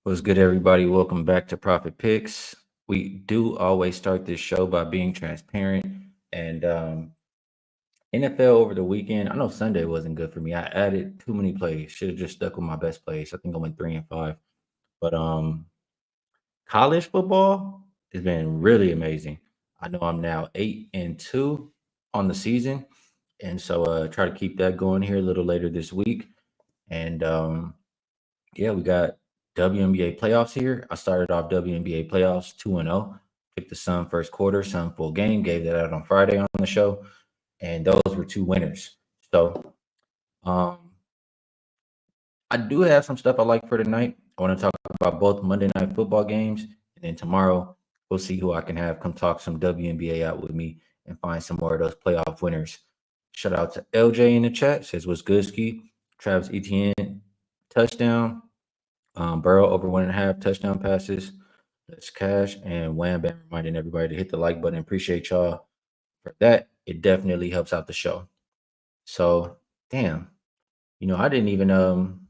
What's good, everybody? Welcome back to Profit Picks. We do always start this show by being transparent. And NFL over the weekend, I know Sunday wasn't good for me. I added too many plays. Should have just stuck with my best plays. I think I went 3-5. But college football has been really amazing. I know I'm now 8-2 on the season. And so try to keep that going here a little later this week. And yeah, we got WNBA playoffs here. I started off WNBA playoffs 2-0. Picked the Sun first quarter, Sun full game, gave that out on Friday on the show. And those were two winners. So um, I do have some stuff I like for tonight. I want to talk about both Monday night football games. And then tomorrow, we'll see who I can have come talk some WNBA out with me and find some more of those playoff winners. Shout out to LJ in the chat. Says, what's good, Skee? Travis Etienne, touchdown. Burrow over 1.5 touchdown passes. That's cash. And Wham Bam reminding everybody to hit the like button. Appreciate y'all for that. It definitely helps out the show. So, damn, I didn't even I'm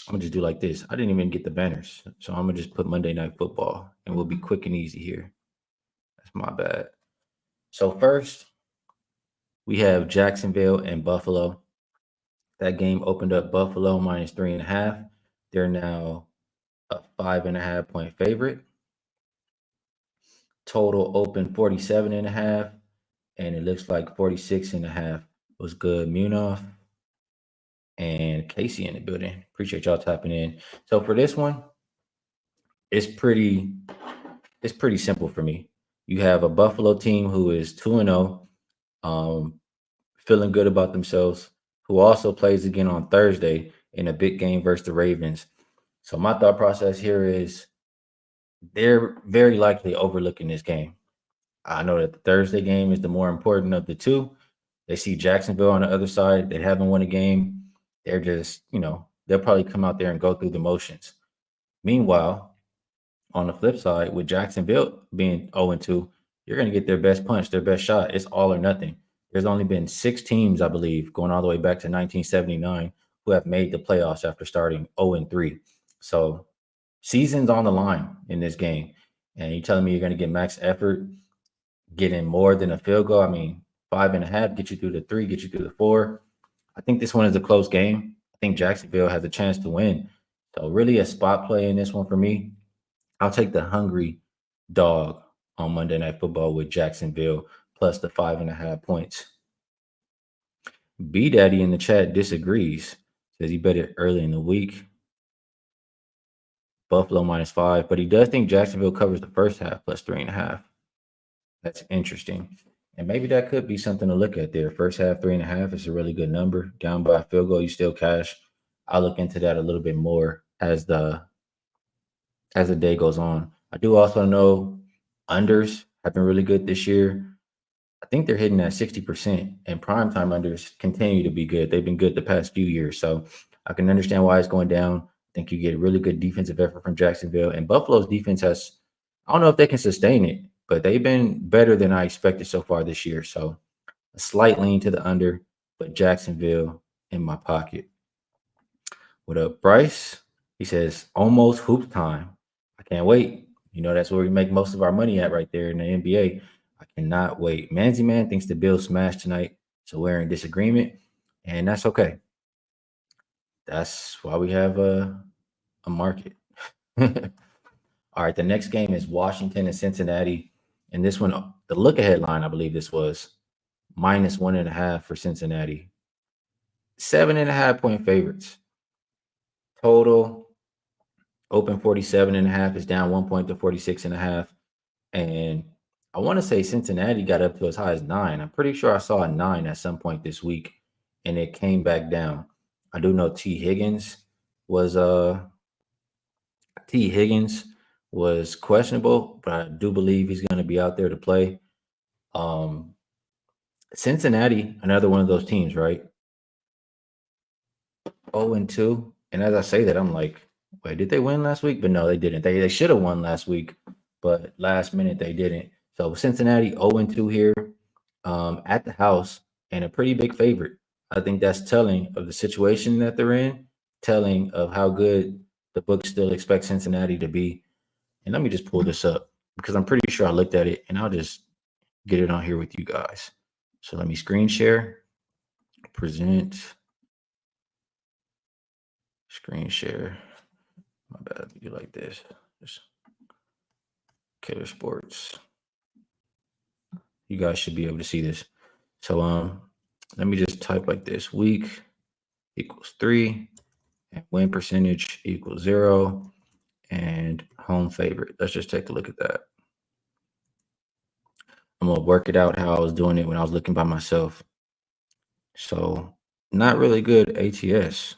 gonna just do like this. I didn't even get the banners. So I'm gonna just put Monday Night Football and we'll be quick and easy here. That's my bad. So first we have Jacksonville and Buffalo. That game opened up Buffalo -3.5. They're now a 5.5 point favorite. Total open 47.5, and it looks like 46.5 was good. Munoz and Casey in the building. Appreciate y'all tapping in. So for this one, it's pretty simple for me. You have a Buffalo team who is 2-0, feeling good about themselves, who also plays again on Thursday in a big game versus the Ravens. So my thought process here is they're very likely overlooking this game. I know that the Thursday game is the more important of the two. They see Jacksonville on the other side. They haven't won a game. They're just, they'll probably come out there and go through the motions. Meanwhile, on the flip side, with Jacksonville being 0-2, you're going to get their best punch, their best shot. It's all or nothing. There's only been 6 teams, I believe, going all the way back to 1979, who have made the playoffs after starting 0-3. So season's on the line in this game. And you're telling me you're going to get max effort, getting more than a field goal? I mean, 5.5 get you through the 3, get you through the 4. I think this one is a close game. I think Jacksonville has a chance to win. So really a spot play in this one for me. I'll take the hungry dog on Monday Night Football with Jacksonville plus the 5.5 points. B Daddy in the chat disagrees. Says he bet it early in the week. Buffalo -5, but he does think Jacksonville covers the first half plus 3.5. That's interesting. And maybe that could be something to look at there. First half, 3.5 is a really good number. Down by a field goal, you still cash. I'll look into that a little bit more as the day goes on. I do also know unders have been really good this year. I think they're hitting at 60%, and primetime unders continue to be good. They've been good the past few years. So I can understand why it's going down. I think you get a really good defensive effort from Jacksonville. And Buffalo's defense has, I don't know if they can sustain it, but they've been better than I expected so far this year. So a slight lean to the under, but Jacksonville in my pocket. What up, Bryce? He says, almost hoop time. I can't wait. That's where we make most of our money at right there in the NBA. I cannot wait. Manzy Man thinks the Bills smashed tonight, so we're in disagreement, and that's okay. That's why we have a market. All right, the next game is Washington and Cincinnati. And this one, the look-ahead line, I believe this was -1.5 for Cincinnati. 7.5 point favorites. Total open 47.5 is down 1 point to 46.5. And I want to say Cincinnati got up to as high as 9. I'm pretty sure I saw a 9 at some point this week, and it came back down. I do know T. Higgins was questionable, but I do believe he's going to be out there to play. Cincinnati, another one of those teams, right? 0-2. And as I say that, I'm like, wait, did they win last week? But no, they didn't. They should have won last week, but last minute they didn't. So Cincinnati 0-2 here at the house and a pretty big favorite. I think that's telling of the situation that they're in, telling of how good the book still expects Cincinnati to be. And let me just pull this up because I'm pretty sure I looked at it, and I'll just get it on here with you guys. So let me screen share, present, screen share. My bad, do like this. Just Killer Sports. You guys should be able to see this. So let me just type like this: week equals 3, and win percentage equals 0, and home favorite. Let's just take a look at that. I'm gonna work it out how I was doing it when I was looking by myself. So not really good ATS.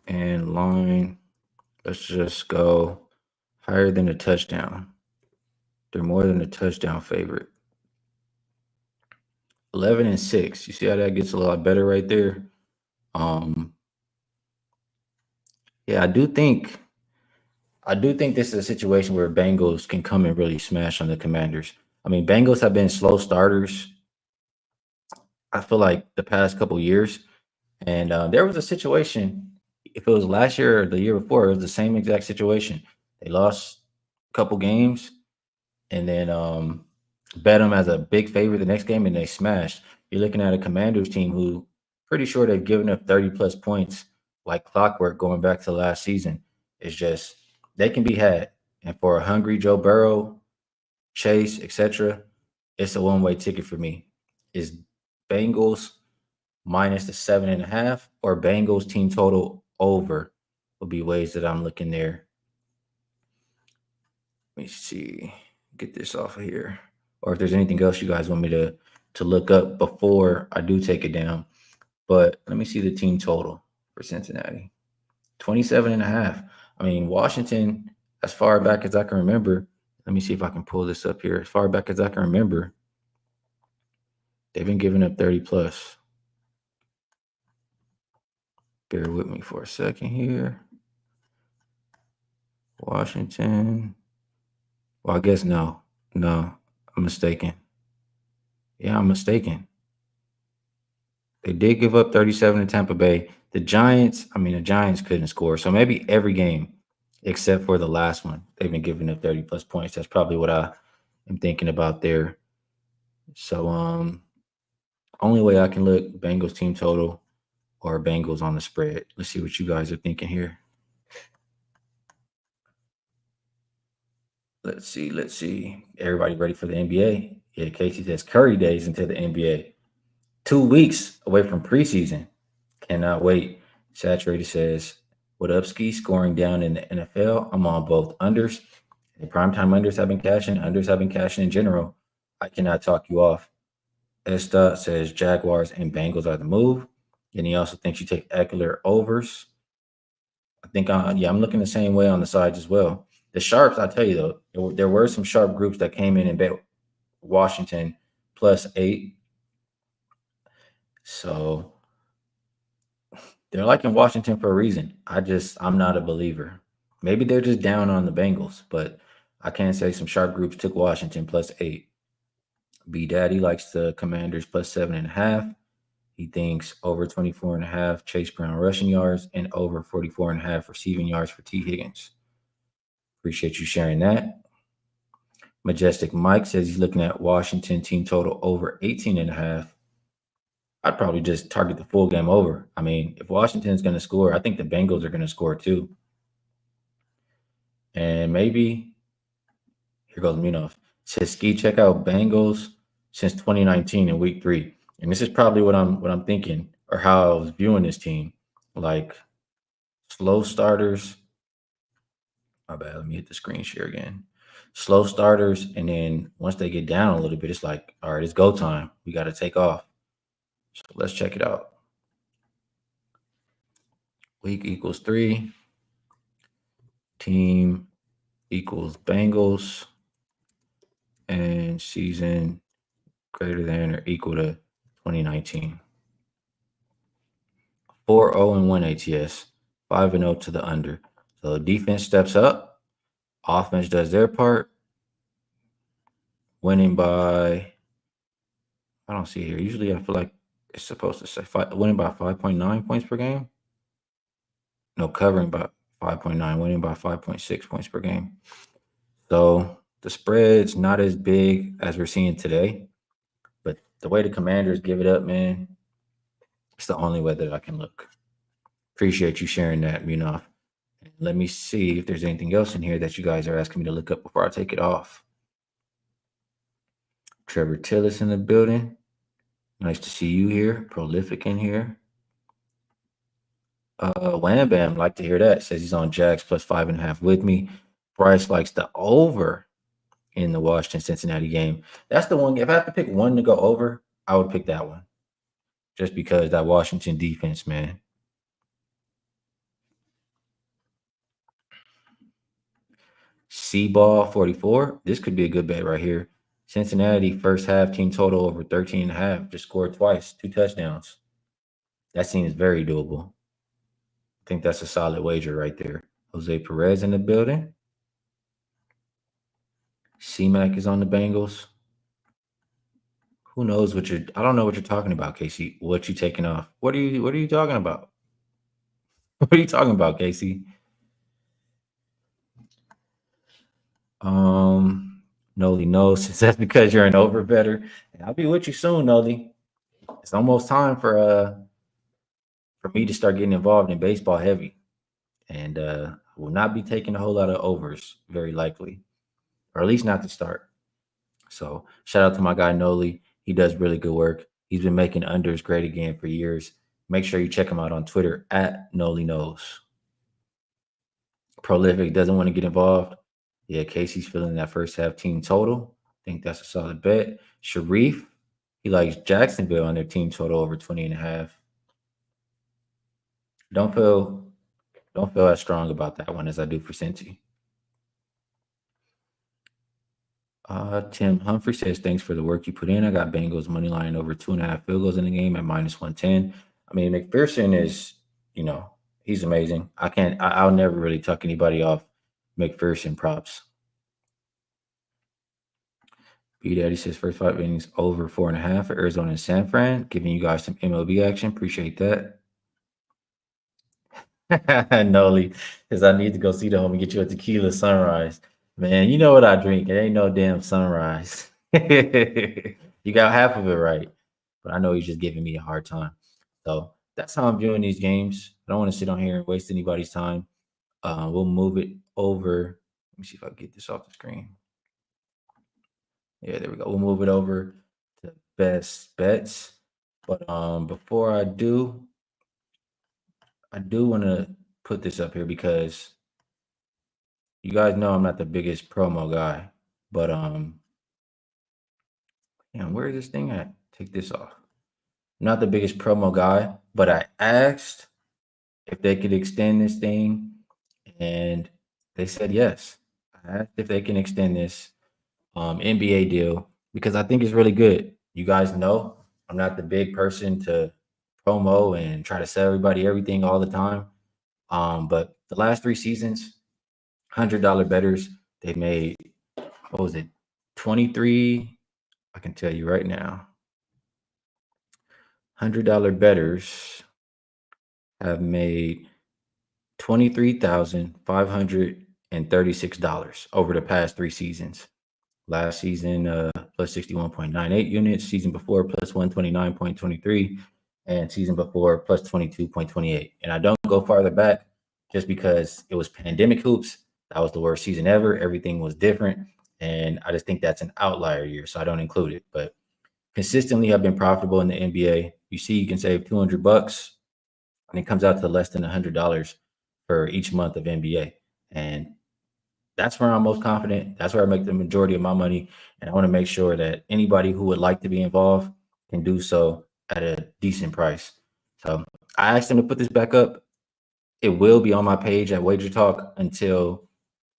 And line, let's just go higher than a touchdown. They're more than a touchdown favorite. 11-6. You see how that gets a lot better right there? Um, yeah, I do think this is a situation where Bengals can come and really smash on the Commanders. I mean, Bengals have been slow starters, I feel like, the past couple years. And there was a situation, if it was last year or the year before, it was the same exact situation. They lost a couple games and then bet them as a big favorite the next game, and they smashed. You're looking at a Commanders team who pretty sure they've given up 30 plus points like clockwork going back to last season. It's just they can be had. And for a hungry Joe Burrow, Chase, etc., it's a one-way ticket for me. Is Bengals minus the 7.5 or Bengals team total over will be ways that I'm looking there. Let me see. Get this off of here. Or if there's anything else you guys want me to look up before I do take it down. But let me see the team total for Cincinnati. 27.5. I mean, Washington, as far back as I can remember, let me see if I can pull this up here. As far back as I can remember, they've been giving up 30 plus. Bear with me for a second here. Washington. Well, I guess no. No, I'm mistaken. Yeah, I'm mistaken. They did give up 37 to Tampa Bay. The Giants couldn't score. So maybe every game except for the last one, they've been giving up 30 plus points. That's probably what I am thinking about there. So only way I can look, Bengals team total or Bengals on the spread. Let's see what you guys are thinking here. Let's see. Let's see. Everybody ready for the NBA? Yeah, Casey says Curry days into the NBA. 2 weeks away from preseason. Cannot wait. Saturated says, what up, Skee? Scoring down in the NFL. I'm on both unders. And primetime unders have been cashing. Unders have been cashing in general. I cannot talk you off. Esta says Jaguars and Bengals are the move. And he also thinks you take Eckler overs. I think, I'm looking the same way on the sides as well. The sharps, I tell you though, there were some sharp groups that came in and bet Washington +8. So they're liking Washington for a reason. I'm not a believer. Maybe they're just down on the Bengals, but I can say some sharp groups took Washington +8. B Daddy likes the Commanders +7.5. He thinks over 24.5 Chase Brown rushing yards and over 44.5 receiving yards for T. Higgins. Appreciate you sharing that. Majestic Mike says he's looking at Washington team total over 18.5. I'd probably just target the full game over. I mean, if Washington's going to score, I think the Bengals are going to score too. And maybe here goes Minoff. Says Skee, check out Bengals since 2019 in week 3. And this is probably what I'm thinking or how I was viewing this team. Like slow starters. My bad. Let me hit the screen share again. Slow starters, and then once they get down a little bit, it's like, all right, it's go time. We got to take off. So let's check it out. Week equals 3. Team equals Bengals. And season greater than or equal to 2019. 4-0-1 ATS. 5-0 to the under. So defense steps up. Offense does their part. Winning by, I don't see here. Usually I feel like it's supposed to say winning by 5.9 points per game. No, covering by 5.9, winning by 5.6 points per game. So the spread's not as big as we're seeing today, but the way the Commanders give it up, man, it's the only way that I can look. Appreciate you sharing that, Munaf. Let me see if there's anything else in here that you guys are asking me to look up before I take it off. Trevor Tillis in the building. Nice to see you here. Prolific in here. Wham Bam, like to hear that. Says he's on Jags plus 5.5 with me. Bryce likes the over in the Washington Cincinnati game. That's the one. If I have to pick one to go over, I would pick that one. Just because that Washington defense, man. C-ball 44. This could be a good bet right here. Cincinnati first half team total over 13.5. Just scored twice, 2 touchdowns. That seems very doable. I think that's a solid wager right there. Jose Perez in the building. C-Mac is on the Bengals. Who knows what I don't know what you're talking about, Casey. What you taking off? What are you talking about? What are you talking about, Casey? Noli knows. That's because you're an over better. I'll be with you soon, Noli. It's almost time for me to start getting involved in baseball heavy. And I will not be taking a whole lot of overs, very likely. Or at least not to start. So shout out to my guy Noli. He does really good work. He's been making unders great again for years. Make sure you check him out on Twitter at Noli Knows. Prolific doesn't want to get involved. Yeah, Casey's feeling that first half team total. I think that's a solid bet. Sharif, he likes Jacksonville on their team total over 20.5. Don't feel as strong about that one as I do for Cincy. Tim Humphrey says, thanks for the work you put in. I got Bengals money line over 2.5 field goals in the game at minus 110. I mean, McPherson is, he's amazing. I'll never really tuck anybody off McPherson props. B Daddy says first 5 innings over 4.5 for Arizona and San Fran. Giving you guys some MLB action. Appreciate that. Noli, because I need to go see the home and get you a tequila sunrise. Man, you know what I drink. It ain't no damn sunrise. You got half of it right. But I know he's just giving me a hard time. So that's how I'm viewing these games. I don't want to sit on here and waste anybody's time. We'll move it over. Let me see if I can get this off the screen. Yeah, there we go. We'll move it over to best bets. But before I do want to put this up here because you guys know I'm not the biggest promo guy. But where is this thing at? Take this off. I'm not the biggest promo guy, but I asked if they could extend this thing, and they said yes. I asked if they can extend this NBA deal because I think it's really good. You guys know I'm not the big person to promo and try to sell everybody everything all the time. But the last 3 seasons, $100 bettors, they made, what was it, 23? I can tell you right now. $100 bettors have made $23,536 over the past 3 seasons. Last season, plus 61.98 units. Season before, plus 129.23. And season before, plus 22.28. And I don't go farther back just because it was pandemic hoops. That was the worst season ever. Everything was different. And I just think that's an outlier year, so I don't include it. But consistently have been profitable in the NBA. You see, you can save $200 and it comes out to less than $100 for each month of NBA. And that's where I'm most confident. That's where I make the majority of my money. And I want to make sure that anybody who would like to be involved can do so at a decent price. So I asked them to put this back up. It will be on my page at Wagertalk until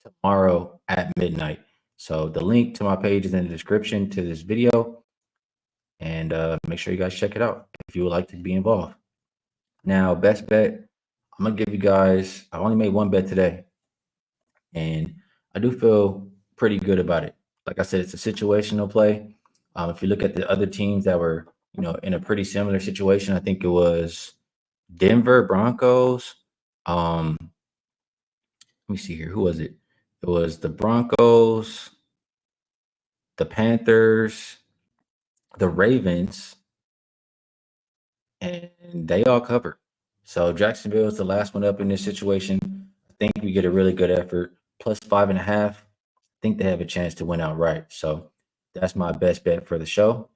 tomorrow at midnight. So the link to my page is in the description to this video. And make sure you guys check it out if you would like to be involved. Now, best bet, I'm going to give you guys, I only made one bet today. And I do feel pretty good about it. Like I said, it's a situational play. If you look at the other teams that were, in a pretty similar situation, I think it was Denver Broncos Let me see here. Who was it? It was the Broncos, the Panthers, the Ravens, and they all covered. So Jacksonville is the last one up in this situation. I think we get a really good effort. Plus 5.5. I think they have a chance to win outright. So that's my best bet for the show.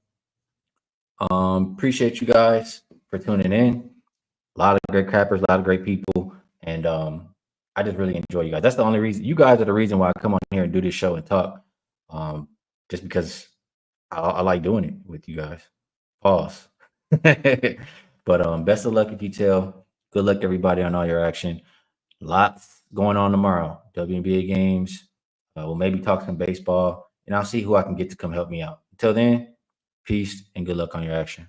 Appreciate you guys for tuning in. A lot of great crappers, a lot of great people, and I just really enjoy you guys. That's the only reason. You guys are the reason why I come on here and do this show and talk. Just because I like doing it with you guys. Pause. But best of luck if you tell. Good luck everybody on all your action. Lots going on tomorrow. WNBA games. We'll maybe talk some baseball, and I'll see who I can get to come help me out. Until then, peace and good luck on your action.